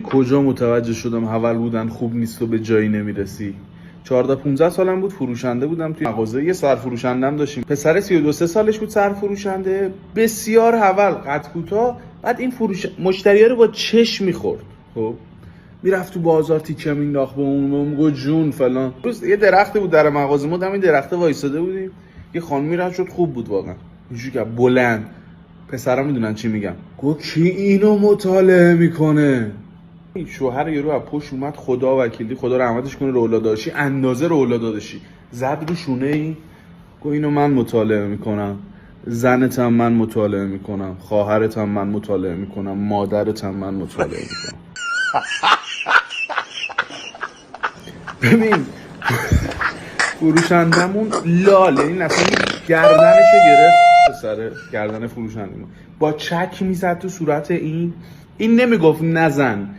کجا متوجه شدم حول بودن خوب نیست و به جایی نمیرسی. 14-15 سالم بود، فروشنده بودم توی مغازه، یه سرفروشندم داشتیم. پسر 32-33 سالش بود، سرفروشنده، بسیار حول، قد کوتاه. بعد این مشتری‌ها رو با چشم می‌خورد. خب میرفت تو بازار تیکه مینداخت به اون گفت جون فلان. روز یه درختی بود در مغازه ما، دم این درخت وایساده بودیم. یه خانمی رد شد، خوب بود واقعا، اینجوری که بلند. پسرا میدونن چی میگم، گفت کی اینو مطالعه میکنه؟ شوهر یارو از پشت اومد، خدا وکیلی خدا رحمتش کنه، رولا داشی اندازه رولا داشی، زد رو شونه این، گفت اینو من مطالعه میکنم، زنتم من مطالعه میکنم، خواهرتم من مطالعه میکنم، مادرتم من مطالعه میکنم. ببین فروشندمون لاله این اصلا گردنش گرفت، سر گردن فروشندمون با چک میزد تو صورت این نمیگفت نزن،